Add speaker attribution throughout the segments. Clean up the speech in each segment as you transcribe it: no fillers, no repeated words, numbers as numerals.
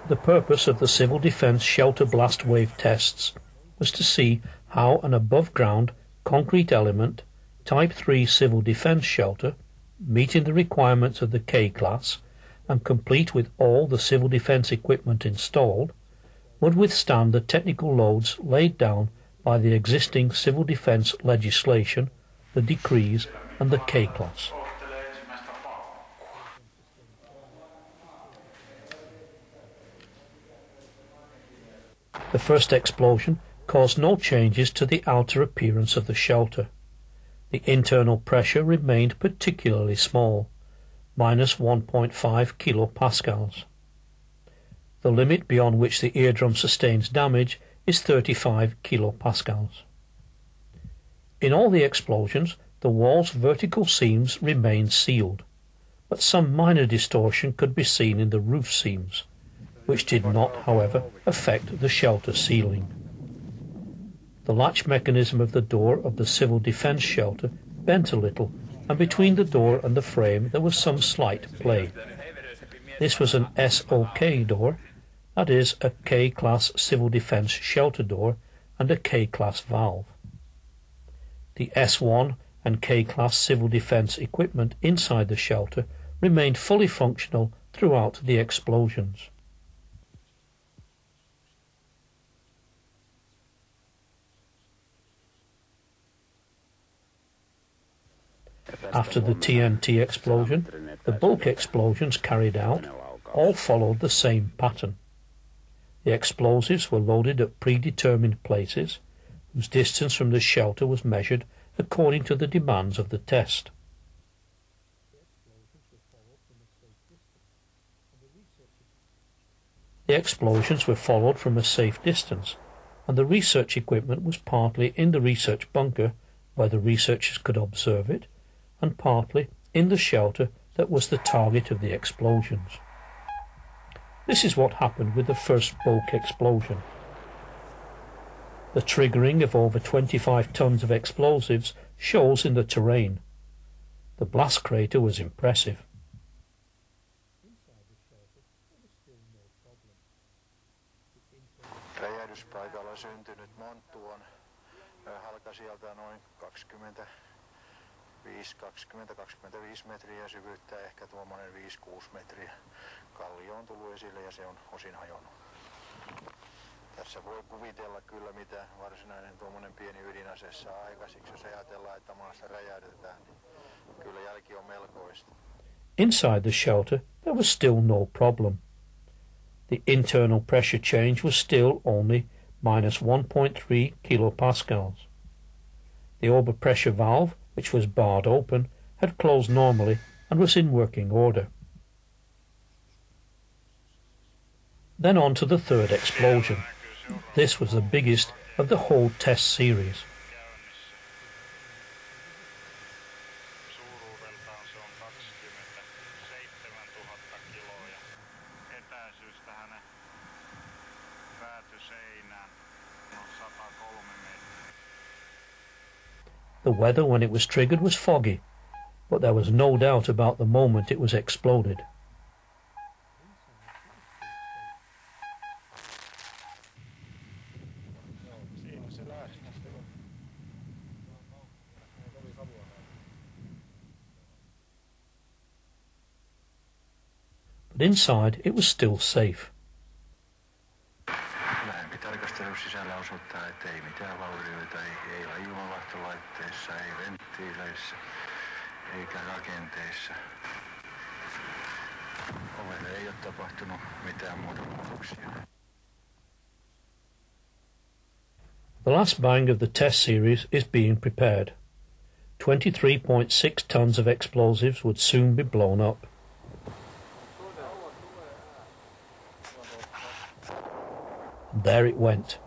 Speaker 1: The purpose of the Civil Defence Shelter Blast Wave tests was to see how an above-ground concrete element Type 3 Civil Defence shelter, meeting the requirements of the K-class and complete with all the civil defence equipment installed, would withstand the technical loads laid down by the existing civil defence legislation, the decrees and the K-class. The first explosion caused no changes to the outer appearance of the shelter. The internal pressure remained particularly small, minus 1.5 kilopascals. The limit beyond which the eardrum sustains damage is 35 kilopascals. In all the explosions, the wall's vertical seams remained sealed, but some minor distortion could be seen in the roof seams, which did not, however, affect the shelter ceiling. The latch mechanism of the door of the civil defence shelter bent a little, and between the door and the frame there was some slight play. This was an SOK door, that is, a K-class civil defence shelter door and a K-class valve. The S1 and K-class civil defence equipment inside the shelter remained fully functional throughout the explosions. After the TNT explosion, the bulk explosions carried out all followed the same pattern. The explosives were loaded at predetermined places, whose distance from the shelter was measured according to the demands of the test. The explosions were followed from a safe distance, and the research equipment was partly in the research bunker, where the researchers could observe it, and partly in the shelter that was the target of the explosions. This is what happened with the first bulk explosion. The triggering of over 25 tons of explosives shows in the terrain. The blast crater was impressive.
Speaker 2: Räjähdyspaikalla syntynyt monttu on halkasijalta noin 20-25 metriä, syvyyttä ehkä tuommoinen 5-6 metriä. Kallio on tullut esille ja se on osin hajonnut. Tässä voi kuvitella kyllä, mitä varsinainen tuommoinen pieni ydinase saa aikaisiksi, jos ajatellaan, että maassa räjäytetään, niin kyllä jälki on melkoista.
Speaker 1: Inside the shelter there was still no problem. The internal pressure change was still only minus 1.3 kilopascals. The overpressure valve, which was barred open, had closed normally and was in working order. Then on to the third explosion. This was the biggest of the whole test series. The weather when it was triggered was foggy, but there was no doubt about the moment it was exploded. But inside it was still safe.
Speaker 2: Lähempi tarkastelu sisällä osoittaa, että ei mitään vaurioita, ei ilmanvaihtolaitteissa, ei venttiileissä, eikä rakenteissa. Ovelle ei ole tapahtunut mitään muodonmuutoksia.
Speaker 1: The last bang of the test series is being prepared. 23.6 tons of explosives would soon be blown up. And there it went.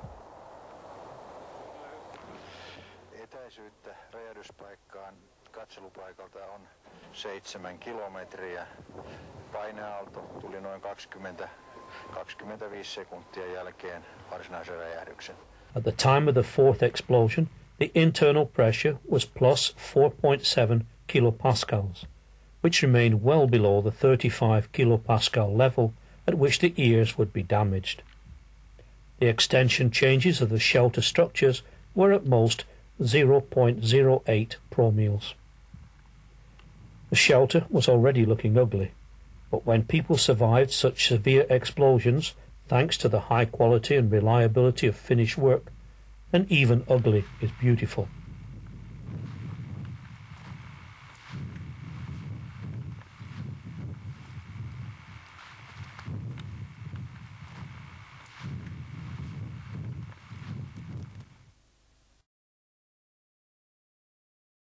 Speaker 2: Etäisyyttä räjähdyspaikkaan katselupaikalta on 7 kilometriä. Paineaalto tuli noin 20-25 sekuntia jälkeen varsinaisen räjähdyksen.
Speaker 1: At the time of the fourth explosion, the internal pressure was plus 4.7 kilopascals, which remained well below the 35 kilopascal level at which the ears would be damaged. The extension changes of the shelter structures were at most 0.08 promils. The shelter was already looking ugly, but when people survived such severe explosions, thanks to the high quality and reliability of finished work, then even ugly is beautiful.